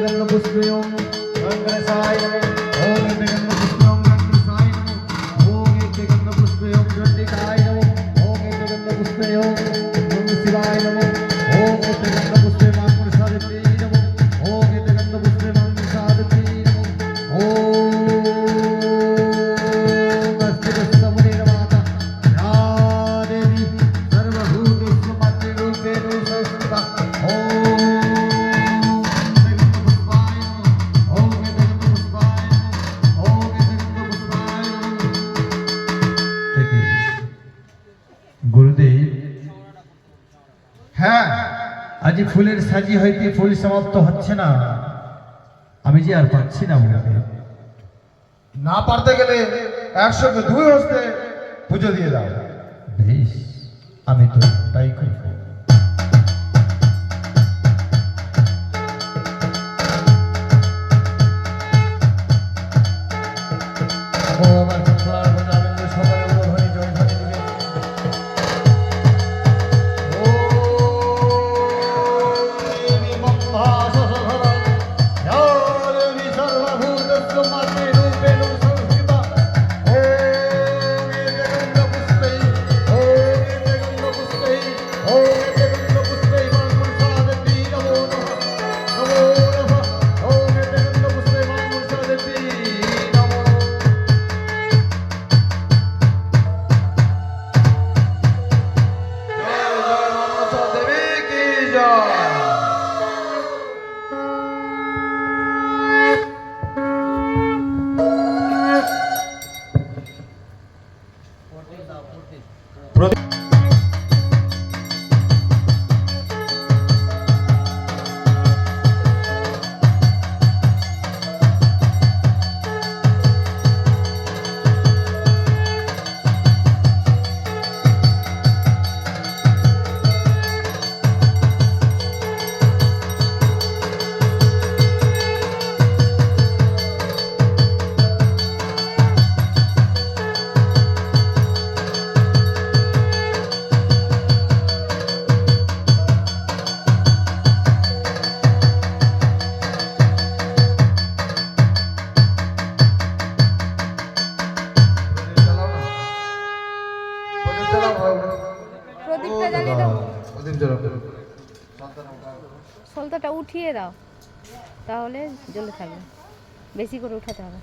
गंध पुष्पे ओम गणेशाय नमः ओम गंध पुष्पे ओम गणेशाय नमः ओम गंध पुष्पे ओम चंडिकाय नमः ओम गंध पुष्पे ओम शिवाय नमः ओम गंध पुष्पे मां प्रसादते नमः ओम गंध पुष्पे मां प्रसादते नमः ओम अष्टदशमुनि माता या देवी सर्वभूतेषु मातृरूपेण संस्थिता आज फुलेर साजी हईते फुल समाप्त होच्छे ना आमी जे आर पाচ্ছি না বলতে না পারতে গেলে একসঙ্গে দুই হস্তে পুজো দিয়ে দাও। বেশ আমি তো তাই করব। সলতাটা উঠিয়ে দাও তাহলে জ্বলে থাকবে বেশি করে উঠাতে হবে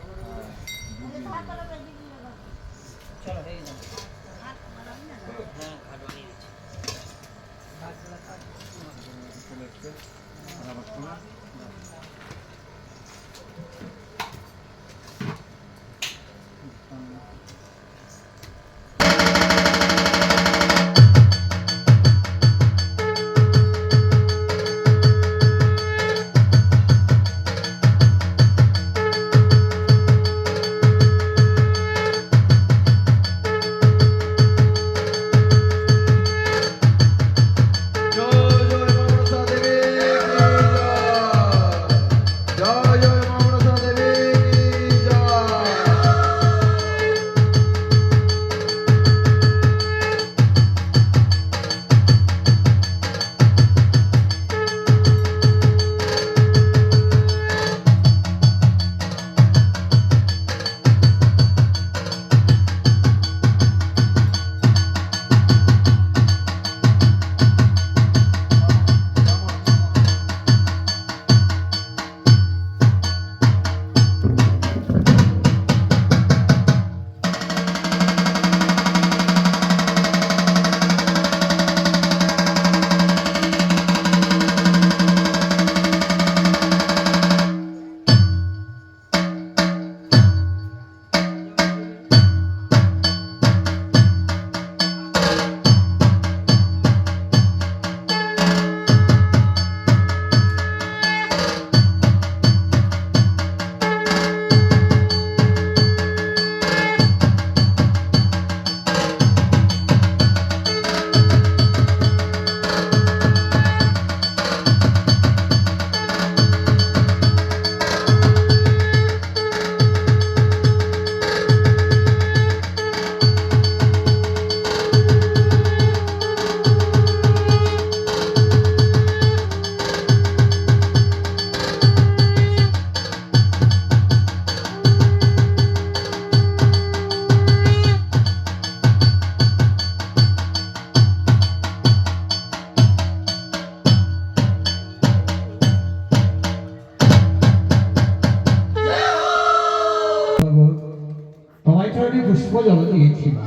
পুষ্প জল দিয়েছি মা।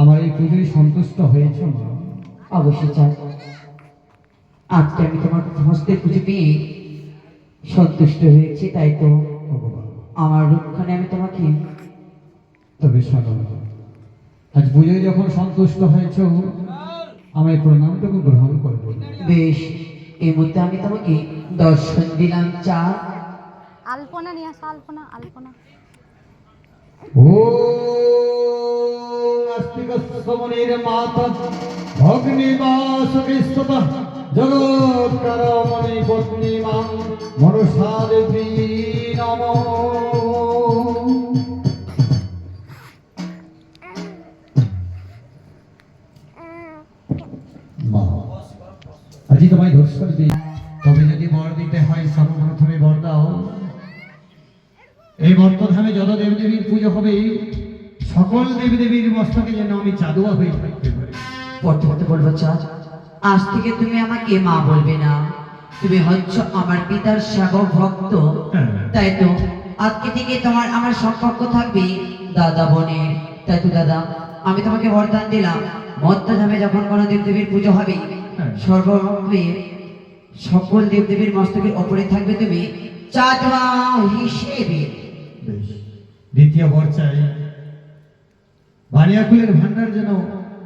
আমার এই পুজোয় সন্তুষ্ট হয়েছ মা? অবশ্যই চাই। আজকে আমি তোমার হস্তে পুজো পেয়ে সন্তুষ্ট হয়েছি, তাই তো ভগবান, আমার রূপখানে আমি তোমাকে তবে শোনো, আজ পুজোয় যখন সন্তুষ্ট হয়েছ, আমায় প্রণামটুকু গ্রহণ করবো। বেশ, এই মুহূর্তে আমি তোমাকে দর্শন দিলাম। চা আলপনা নিয়ে আসো, আলপনা আলপনা। ও নাস্তিকস্য মুনির মাতা ভগ্নিবাসবিস্ততঃ জগৎকারমণি পত্নী মাং মনসা দেবী নমঃ। মা, আজি তোমায় দর্শন দিই, তবে যদি বর দিতে হয় সর্বপ্রথমে বর দাও। এই বর্তধামে যত দেবদেবীর পুজো হবে, সকল দেবদেবীর মস্তকে যেন আমি চাঁদুয়া হয়ে থাকতে পারি। পড়তে পড়তে বলবো চা, আজ থেকে তুমি আমাকে মা বলবে না, তুমি হচ্ছ আমার পিতার সেবক ভক্ত। তাই তো আজকে থেকে তোমার আমার সম্পর্ক থাকবে দাদা বোনের। তাই তো দাদা, আমি তোমাকে বরদান দিলাম, মধ্যধামে যখন কোনো দেবদেবীর পুজো হবে, সর্বপ্রথমে সকল দেবদেবীর মস্তকের ওপরে থাকবে তুমি চাঁদা হিসেবে। বেশ, দ্বিতীয় বর চাই, বানিয়াকুলের ভান্ডার যেন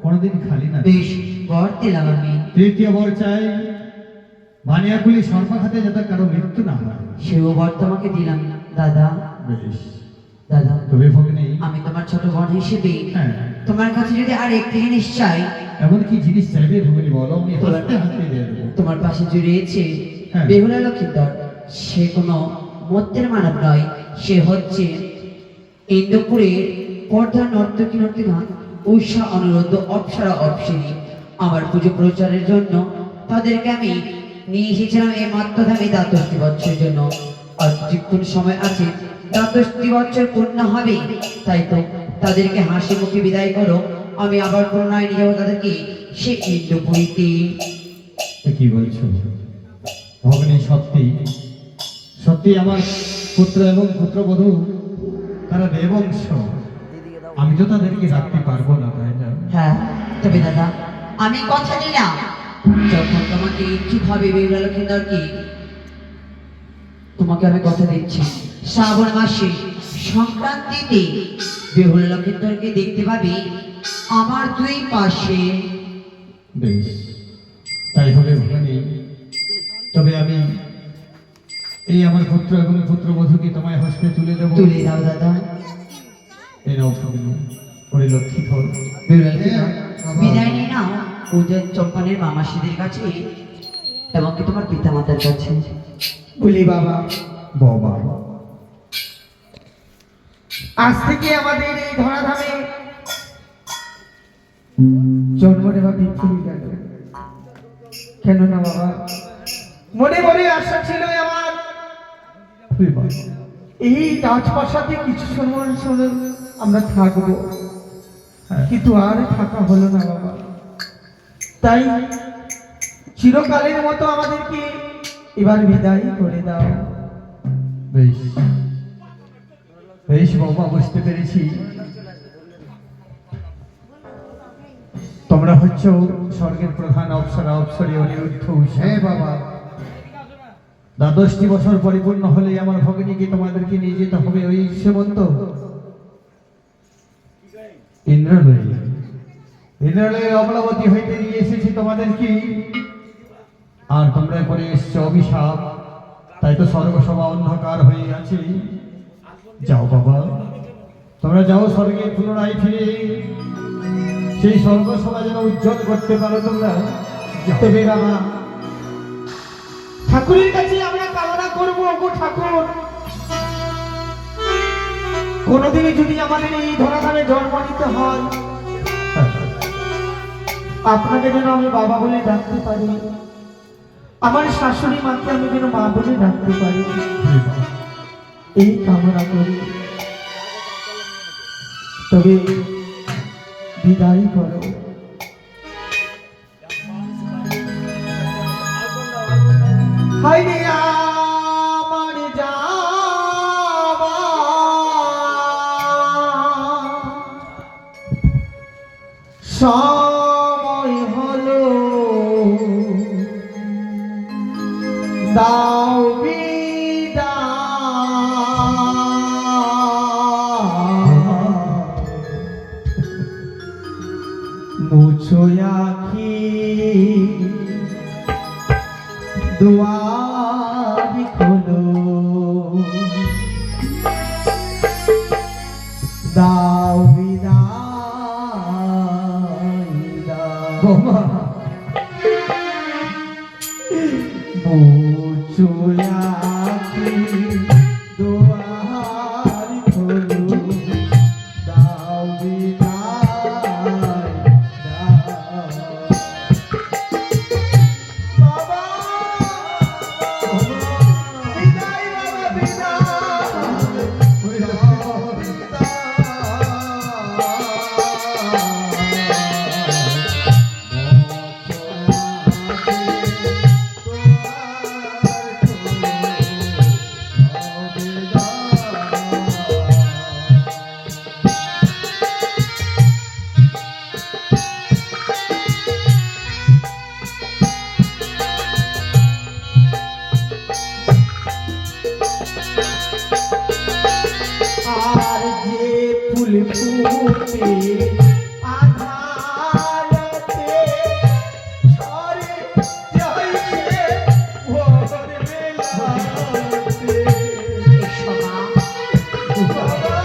কোনোদিন খালি না। বেশ, বর দিলাম আমি। তৃতীয় বর চাই, বানিয়াকুলি সর্বাঘাতে যাতে কারো মৃত্যু না হয়। সেও বর তোমাকে দিলাম দাদা। বেশ, দাদা, তবে ভগ্নী, আমি তোমার ছোট বোন হিসেবে হ্যাঁ, তোমার কাছে যদি আর একটি জিনিস চাই, এমন কি জিনিস চাইবে ভগ্নী বলো, আমি হাতে হাতে দিয়ে দেবো। তোমার পাশে যে রয়েছে হ্যাঁ। বেহুলা লক্ষিন্দর, সে কোনো মধ্যের মানব নয়, সে হচ্ছে ইন্দুপুরের পর্দা নর্তকী নর্তিকা উষা অনুরোধ অপ্সরা অপসিনী। আমার পুজো প্রচারের জন্য তাদেরকে আমি নিয়ে এসেছিলাম এই মধ্যধামে দ্বাদশটি বছরের জন্য। আর কিছুক্ষণ সময় আছে, দ্বাদশটি বছর পূর্ণ হবে। তাই তো তাদেরকে হাসি মুখে বিদায় করো, আমি আবার পুনরায় নিয়ে যাবো তাদেরকে সে ইন্দুপুরীতে। এ কি বলছো ভগ্নী? সত্যি সত্যি আমার পুত্র এবং পুত্রবধূ তারা দেবংশ, আমি তো তাদেরকে রাখতে পারবো না, তাই না? হ্যাঁ, তবে দাদা আমি কথা দিলাম, যখন তোমাকে ইচ্ছুক হবে বেহুলা লক্ষিন্দরকে, তোমাকে আমি কথা দিচ্ছি, শ্রাবণ মাসে সংক্রান্তিতে বেহুলা লক্ষিন্দরকে দেখতে পাবে আমার দুই পাশে। বেশ, তাই হবে ভগ্নী। তবে আমি এই আমার পুত্র এবং পুত্রবধূকে তোমায় হস্তে তুলে দেবো। তুলে দাও দাদা। এই নাও ভগ্নী, ওরে লক্ষ্মী ফল। বেহুলা লক্ষিন্দর, বিদায় নিয়ে নাও পূজার চম্পানের মামাসিদের কাছে এবং কি তোমার পিতা মাতার কাছে। বলি বাবা, বাবা, আজ থেকে আমাদের এই ধরাধামে জন্ম নেওয়া পৃথিবী গেল। কেন না বাবা, মনে মনে আশা ছিল আমার এই রাজপ্রাসাদে কিছু সময় আমরা থাকবো, কিন্তু আর থাকা হলো না বাবা। তাই চিরকালের মতো আমাদেরকে এবার বিদায় করে দাও। বেশ বেশ বাবা, বুঝতে পেরেছি। তোমরা হচ্ছ স্বর্গের প্রধান অপ্সরা অপ্সরী অনিরুদ্ধ উষা। হ্যাঁ বাবা, দ্বাদশটি বছর পরিপূর্ণ হলে আমার ভগ্নীকে তোমাদেরকে নিয়ে যেতে হবে ওই সেমন্ত ইন্দ্রালয়ে। ইন্দ্রালয়ে অমলাবতী হইতে নিয়ে এসেছি তোমাদেরকে, আর তোমরা করে এসছো অভিশাপ। তাই তো স্বর্গসভা অন্ধকার হয়ে আছে। যাও বাবা, তোমরা যাও স্বর্গে পুনরায় ফিরে সেই স্বর্গসভা যেন উজ্জ্বল করতে পারো তোমরা। তবে বাবা, ঠাকুরের কাছে আমরা কামনা করবো, ওগো ঠাকুর, কোনোদিনই যদি আমাদের এই ধরাধামে জন্ম নিতে হয়, আপনাকে যেন আমি বাবা বলে ডাকতে পারি, আমার শাশুড়ি মাকে আমি যেন মা বলে ডাকতে পারি, এই কামনা করি। তবে বিদায় করো। হায়রে আমার যাওয়া সময় হলো দাও মুছো আখি দুয়ারি খোলো দাও বিদায় দাও মুছো আখি দুয়ারি খোলো দাও বিদায় বাবা বিদায় বাবা আর যে ফুল ফুটে আধারতে ঝরে যাইছে ভোর বেলাতে বাবা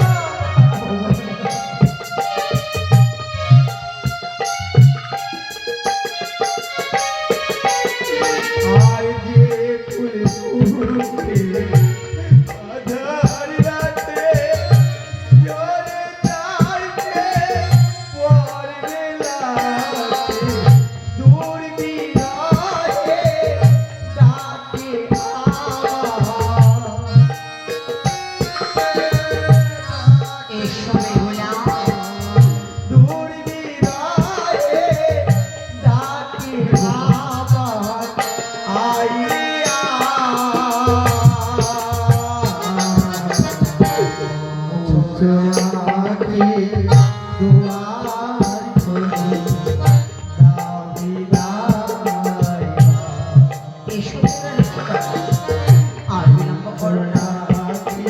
আর যে ফুল ফুটে আধারতে ঝরে যাইছে ভোর বেলাতে দূর বিরাহে ডাকে দূর বিরাহে ডাকে আবার আইয়া মুছো আখি দুয়ার খোলো দাও বিদায় আর বিলম্ব করো না। আখি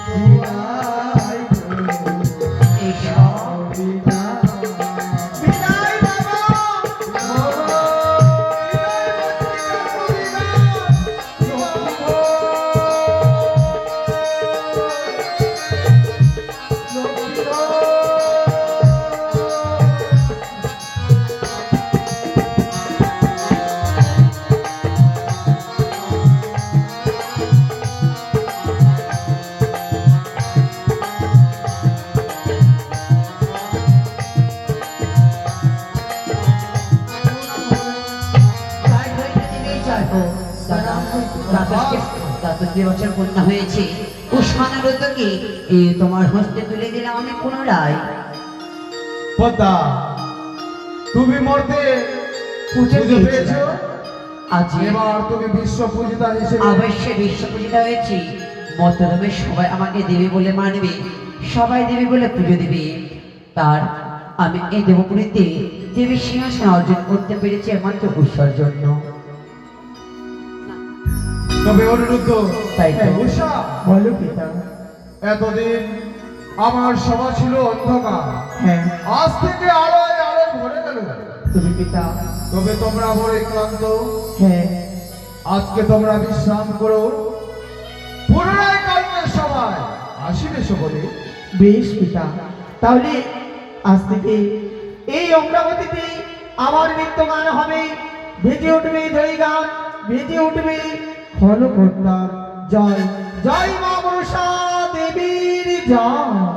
বিদায় খোলো দাও বিদায় বিদায় বাবা বাবা বছর কন্যা হয়েছে উসমানের উদ্যোগে তোমার হস্তে তুলে দিলাম আমি পুনরায়। পদ্মা তুমি মরতে পুজো পুজো পেয়েছো। পেয়েছো আজ এবার তুমি বিশ্ব পূজিতা হিসেবে অবশ্যই বিশ্ব পূজিতা হয়েছি। মতলবে সবাই আমাকে দেবী বলে মানবে, সবাই দেবী বলে পুজো দেবে। তার আমি এই দেবপুরীতে দেবীর সিংহাসন অর্জন করতে পেরেছি একমাত্র উৎসর জন্য। তবে অনুরুদ্ধ তাই তো। উষা বলো পিতা। এতদিন আমার সভা ছিল অন্ধকার, হ্যাঁ আজ থেকে আলোয় আলোয় ভরে গেল। তুমি পিতা। তবে তোমরা বড় ক্লান্ত, হ্যাঁ আজকে তোমরা বিশ্রাম করো, পুনরায় কালকের সভায় আসিবে সকলে। বেশ পিতা, তাহলে আজ থেকে এই অমরাবতীতে আমার নৃত্য গান হবে, ভেজে উঠবে জয় গান, ভেজে উঠবে খলকর্তার জয়। জয় মা মনসা দেবীর জয়।